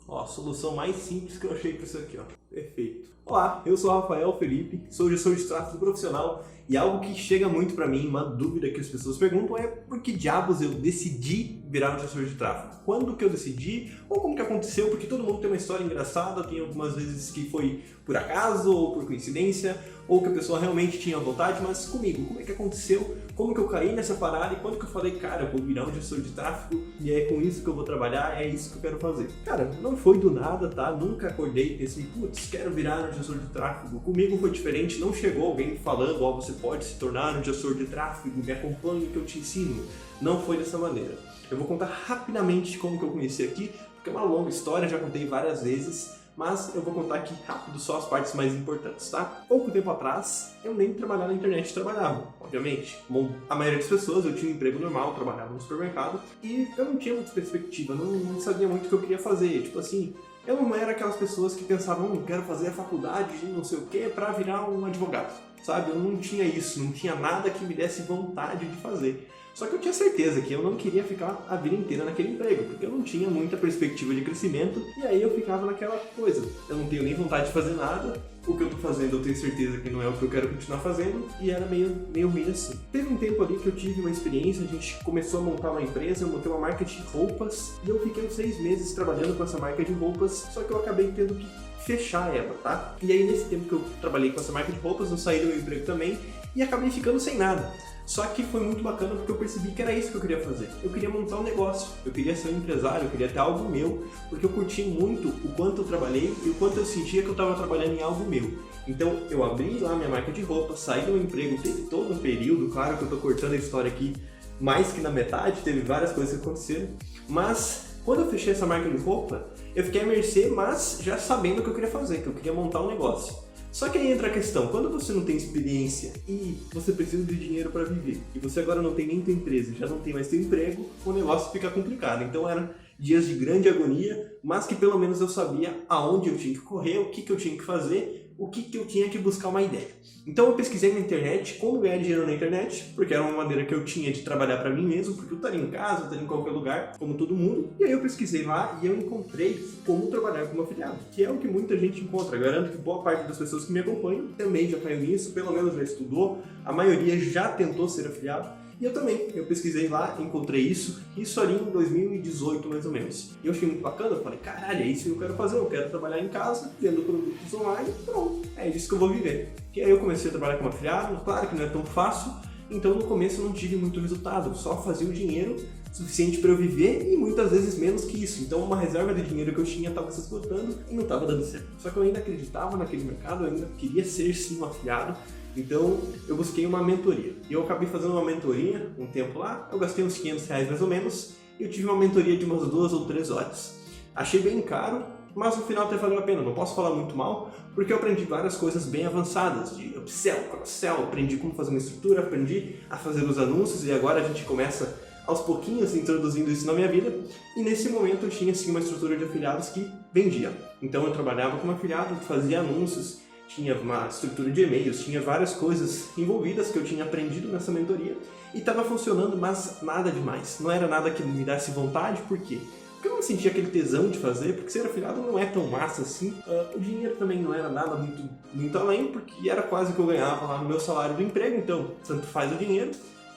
Ó, a solução mais simples que eu achei para isso aqui, ó. Perfeito. Olá, eu sou o Rafael Felipe, sou gestor de tráfego profissional e algo que chega muito para mim, uma dúvida que as pessoas perguntam é por que diabos eu decidi virar um gestor de tráfego? Quando que eu decidi? Ou como que aconteceu? Porque todo mundo tem uma história engraçada, tem algumas vezes que foi por acaso ou por coincidência, ou que a pessoa realmente tinha vontade, mas comigo, como é que aconteceu? Como que eu caí nessa parada e quando que eu falei, cara, eu vou virar um gestor de tráfego e é com isso que eu vou trabalhar, é isso que eu quero fazer. Cara, não foi do nada, tá? Nunca acordei e pensei, putz, quero virar um gestor de tráfego. Comigo foi diferente, não chegou alguém falando, ó, você pode se tornar um gestor de tráfego, me acompanhe que eu te ensino. Não foi dessa maneira. Eu vou contar rapidamente como que eu conheci aqui, porque é uma longa história, já contei várias vezes, mas eu vou contar aqui rápido só as partes mais importantes, tá? Pouco tempo atrás, eu nem trabalhava na internet, trabalhava, obviamente. Bom, a maioria das pessoas, eu tinha um emprego normal, trabalhava no supermercado, e eu não tinha muita perspectiva, não sabia muito o que eu queria fazer, tipo assim, eu não era aquelas pessoas que pensavam, quero fazer a faculdade de não sei o que para virar um advogado, sabe? Eu não tinha isso, não tinha nada que me desse vontade de fazer. Só que eu tinha certeza que eu não queria ficar a vida inteira naquele emprego, porque eu não tinha muita perspectiva de crescimento, e aí eu ficava naquela coisa, eu não tenho nem vontade de fazer nada, o que eu tô fazendo eu tenho certeza que não é o que eu quero continuar fazendo, e era meio ruim assim. Teve um tempo ali que eu tive uma experiência, a gente começou a montar uma empresa, eu montei uma marca de roupas, e eu fiquei 6 meses trabalhando com essa marca de roupas, só que eu acabei tendo que fechar ela, tá? E aí nesse tempo que eu trabalhei com essa marca de roupas, eu saí do meu emprego também, e acabei ficando sem nada. Só que foi muito bacana porque eu percebi que era isso que eu queria fazer. Eu queria montar um negócio, eu queria ser um empresário, eu queria ter algo meu, porque eu curti muito o quanto eu trabalhei e o quanto eu sentia que eu estava trabalhando em algo meu. Então eu abri lá minha marca de roupa, saí do meu emprego, teve todo um período, claro que eu estou cortando a história aqui mais que na metade, teve várias coisas que aconteceram, mas quando eu fechei essa marca de roupa, eu fiquei à mercê, mas já sabendo o que eu queria fazer, que eu queria montar um negócio. Só que aí entra a questão, quando você não tem experiência e você precisa de dinheiro para viver, e você agora não tem nem tua empresa, já não tem mais teu emprego, o negócio fica complicado. Então eram dias de grande agonia, mas que pelo menos eu sabia aonde eu tinha que correr, o que eu tinha que fazer, o que eu tinha que buscar uma ideia. Então eu pesquisei na internet como ganhar dinheiro na internet, porque era uma maneira que eu tinha de trabalhar para mim mesmo, porque eu estaria em casa, eu estaria em qualquer lugar, como todo mundo. E aí eu pesquisei lá e eu encontrei como trabalhar como afiliado, que é o que muita gente encontra. Eu garanto que boa parte das pessoas que me acompanham também já caiu nisso, pelo menos já estudou, a maioria já tentou ser afiliado. E eu também, eu pesquisei lá, encontrei isso ali em 2018 mais ou menos. E eu achei muito bacana, eu falei, caralho, é isso que eu quero fazer, eu quero trabalhar em casa, vendo produtos online, pronto, é disso que eu vou viver. E aí eu comecei a trabalhar como afiliado, claro que não é tão fácil, então no começo eu não tive muito resultado, só fazia o dinheiro suficiente para eu viver e muitas vezes menos que isso. Então uma reserva de dinheiro que eu tinha estava se esgotando e não estava dando certo. Só que eu ainda acreditava naquele mercado, eu ainda queria ser sim um afiliado. Então eu busquei uma mentoria. E eu acabei fazendo uma mentoria um tempo lá, eu gastei uns R$500 mais ou menos, e eu tive uma mentoria de umas 2 ou 3 horas. Achei bem caro, mas no final até valeu a pena, não posso falar muito mal, porque eu aprendi várias coisas bem avançadas, de upsell, cross-sell, aprendi como fazer uma estrutura, aprendi a fazer os anúncios, e agora a gente começa aos pouquinhos introduzindo isso na minha vida, e nesse momento eu tinha sim uma estrutura de afiliados que vendia. Então eu trabalhava como afiliado, fazia anúncios, tinha uma estrutura de e-mails, tinha várias coisas envolvidas que eu tinha aprendido nessa mentoria e estava funcionando, mas nada demais. Não era nada que me desse vontade, por quê? Porque eu não sentia aquele tesão de fazer, porque ser afiliado não é tão massa assim. O dinheiro também não era nada muito além, porque era quase o que eu ganhava lá no meu salário do emprego, então tanto faz o dinheiro,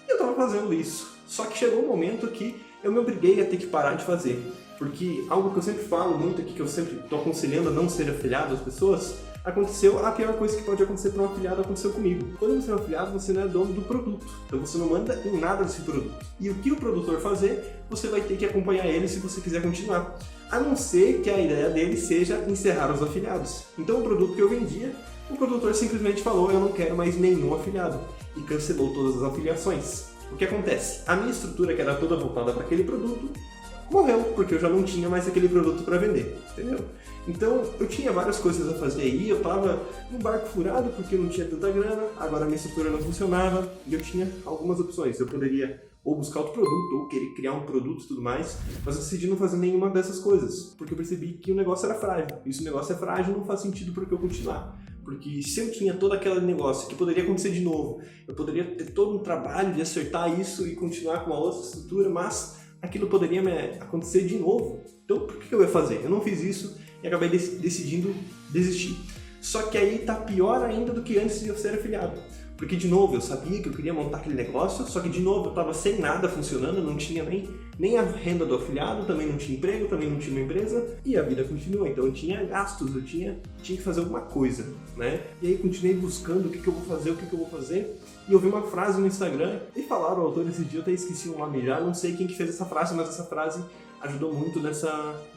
e eu estava fazendo isso. Só que chegou um momento que eu me obriguei a ter que parar de fazer, porque algo que eu sempre falo muito aqui, que eu sempre estou aconselhando a não ser afiliado às pessoas, aconteceu a pior coisa que pode acontecer para um afiliado, aconteceu comigo. Quando você é um afiliado, você não é dono do produto, então você não manda em nada desse produto. E o que o produtor fazer, você vai ter que acompanhar ele se você quiser continuar. A não ser que a ideia dele seja encerrar os afiliados. Então o produto que eu vendia, o produtor simplesmente falou, eu não quero mais nenhum afiliado, e cancelou todas as afiliações. O que acontece? A minha estrutura, que era toda voltada para aquele produto, morreu, porque eu já não tinha mais aquele produto para vender, entendeu? Então, eu tinha várias coisas a fazer aí, eu tava num barco furado porque eu não tinha tanta grana, agora a minha estrutura não funcionava, e eu tinha algumas opções. Eu poderia ou buscar outro produto, ou querer criar um produto e tudo mais, mas eu decidi não fazer nenhuma dessas coisas, porque eu percebi que o negócio era frágil. E se o negócio é frágil, não faz sentido para eu continuar. Porque se eu tinha todo aquele negócio que poderia acontecer de novo, eu poderia ter todo um trabalho de acertar isso e continuar com uma outra estrutura, mas aquilo poderia me acontecer de novo. Então por que eu ia fazer? Eu não fiz isso e acabei decidindo desistir. Só que aí tá pior ainda do que antes de eu ser afiliado. Porque, de novo, eu sabia que eu queria montar aquele negócio, só que, de novo, eu estava sem nada funcionando, não tinha nem a renda do afiliado, também não tinha emprego, também não tinha uma empresa, e a vida continua. Então, eu tinha gastos, eu tinha que fazer alguma coisa, né? E aí, continuei buscando o que eu vou fazer, e eu vi uma frase no Instagram, e falaram, o autor esse dia, eu até esqueci o nome já, não sei quem que fez essa frase, mas essa frase ajudou muito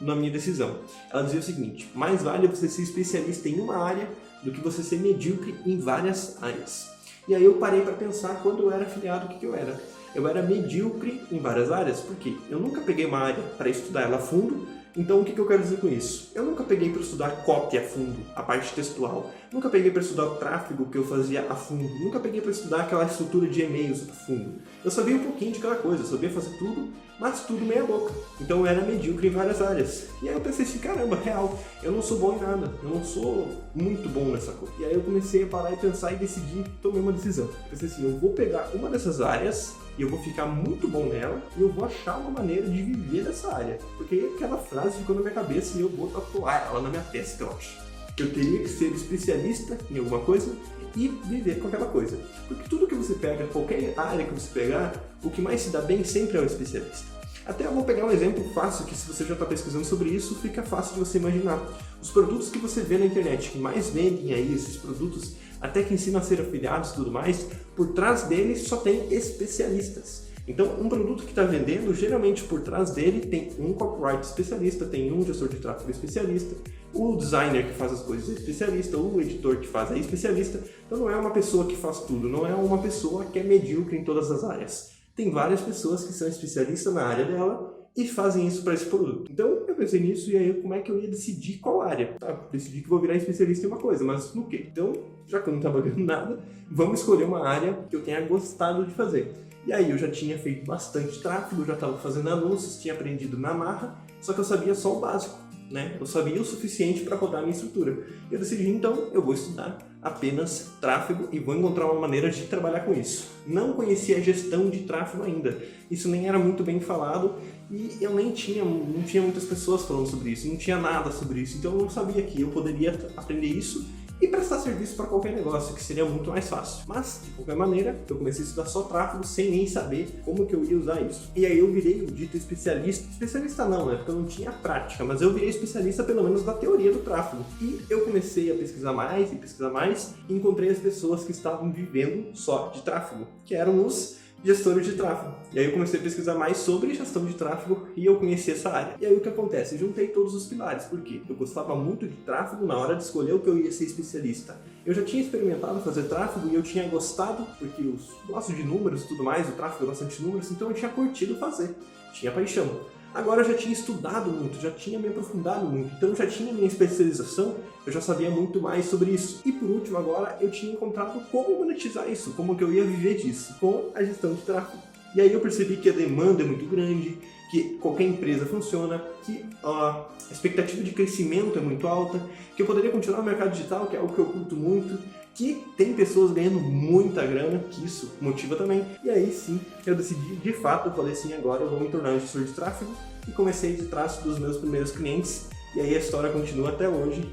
na minha decisão. Ela dizia o seguinte: mais vale você ser especialista em uma área do que você ser medíocre em várias áreas. E aí eu parei para pensar, quando eu era afiliado, o que eu era? Eu era medíocre em várias áreas, porque eu nunca peguei uma área para estudar ela a fundo. Então o que eu quero dizer com isso? Eu nunca peguei para estudar copy a fundo, a parte textual. Nunca peguei para estudar o tráfego que eu fazia a fundo. Nunca peguei para estudar aquela estrutura de e-mails a fundo. Eu sabia um pouquinho de cada coisa, eu sabia fazer tudo, mas tudo meia boca. Então eu era medíocre em várias áreas. E aí eu pensei assim, caramba, real, eu não sou bom em nada. Eu não sou muito bom nessa coisa. E aí eu comecei a parar e pensar e decidi, tomei uma decisão. Eu pensei assim, eu vou pegar uma dessas áreas e eu vou ficar muito bom nela e eu vou achar uma maneira de viver dessa área. Porque aquela frase ficou na minha cabeça e eu vou tatuar ela na minha testa, eu acho. Eu teria que ser especialista em alguma coisa e viver com aquela coisa. Porque tudo que você pega, qualquer área que você pegar, o que mais se dá bem sempre é um especialista. Até eu vou pegar um exemplo fácil, que se você já está pesquisando sobre isso, fica fácil de você imaginar. Os produtos que você vê na internet, que mais vendem aí, esses produtos, até que ensinam a ser afiliados e tudo mais, por trás deles só tem especialistas. Então, um produto que está vendendo, geralmente por trás dele tem um copyright especialista, tem um gestor de tráfego especialista, o designer que faz as coisas é especialista, o editor que faz é especialista. Então não é uma pessoa que faz tudo, não é uma pessoa que é medíocre em todas as áreas. Tem várias pessoas que são especialistas na área dela e fazem isso para esse produto. Então eu pensei nisso e aí como é que eu ia decidir qual área? Tá, decidi que vou virar especialista em uma coisa, mas no quê? Então, já que eu não estava ganhando nada, vamos escolher uma área que eu tenha gostado de fazer. E aí eu já tinha feito bastante tráfego, já estava fazendo anúncios, tinha aprendido na marra, só que eu sabia só o básico, né? Eu sabia o suficiente para rodar a minha estrutura. Eu decidi, então, eu vou estudar apenas tráfego e vou encontrar uma maneira de trabalhar com isso. Não conhecia a gestão de tráfego ainda. Isso nem era muito bem falado e eu não tinha muitas pessoas falando sobre isso, não tinha nada sobre isso. Então eu não sabia que eu poderia aprender isso e prestar serviço para qualquer negócio, que seria muito mais fácil. Mas, de qualquer maneira, eu comecei a estudar só tráfego sem nem saber como que eu ia usar isso. E aí eu virei o dito especialista. Especialista não, né? Porque eu não tinha prática, mas eu virei especialista pelo menos da teoria do tráfego. E eu comecei a pesquisar mais e encontrei as pessoas que estavam vivendo só de tráfego, que eram os gestores de tráfego. E aí eu comecei a pesquisar mais sobre gestão de tráfego e eu conheci essa área. E aí o que acontece? Eu juntei todos os pilares. Por quê? Eu gostava muito de tráfego na hora de escolher o que eu ia ser especialista. Eu já tinha experimentado fazer tráfego e eu tinha gostado, porque eu gosto de números e tudo mais, o tráfego é bastante números, então eu tinha curtido fazer. Tinha paixão. Agora eu já tinha estudado muito, já tinha me aprofundado muito, então eu já tinha minha especialização, eu já sabia muito mais sobre isso. E por último agora eu tinha encontrado como monetizar isso, como que eu ia viver disso, com a gestão de tráfego. E aí eu percebi que a demanda é muito grande, que qualquer empresa funciona, que a expectativa de crescimento é muito alta, que eu poderia continuar no mercado digital, que é algo que eu curto muito, que tem pessoas ganhando muita grana, que isso motiva também. E aí sim, eu decidi, de fato, eu falei assim, agora eu vou me tornar um gestor de tráfego e comecei de trás dos meus primeiros clientes. E aí a história continua até hoje.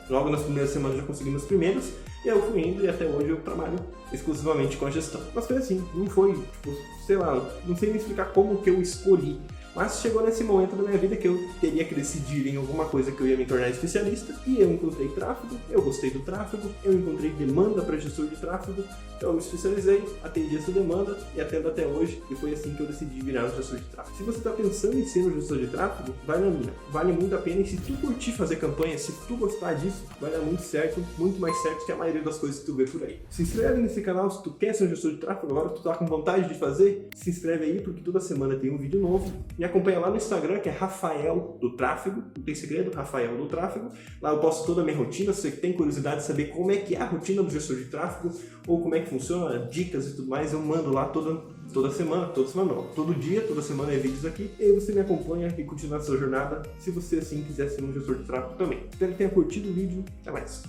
Logo nas primeiras semanas já consegui meus primeiros, e eu fui indo e até hoje eu trabalho exclusivamente com a gestão. Mas foi assim, não foi, tipo, sei lá, não sei me explicar como que eu escolhi. Mas chegou nesse momento da minha vida que eu teria que decidir em alguma coisa que eu ia me tornar especialista, e eu encontrei tráfego, eu gostei do tráfego, eu encontrei demanda para gestor de tráfego, então eu me especializei, atendi essa demanda e atendo até hoje, e foi assim que eu decidi virar um gestor de tráfego. Se você está pensando em ser um gestor de tráfego, vai na minha, vale muito a pena, e se tu curtir fazer campanha, se tu gostar disso, vai dar muito certo, muito mais certo que a maioria das coisas que tu vê por aí. Se inscreve nesse canal se tu quer ser um gestor de tráfego, agora tu tá com vontade de fazer, se inscreve aí, porque toda semana tem um vídeo novo. Me acompanha lá no Instagram, que é Rafael do Tráfego, não tem segredo, Rafael do Tráfego. Lá eu posto toda a minha rotina, se você tem curiosidade de saber como é que é a rotina do gestor de tráfego, ou como é que funciona, dicas e tudo mais, eu mando lá toda semana não, todo dia, toda semana é vídeos aqui, e aí você me acompanha e continua a sua jornada, se você assim quiser ser um gestor de tráfego também. Espero que tenha curtido o vídeo, até mais.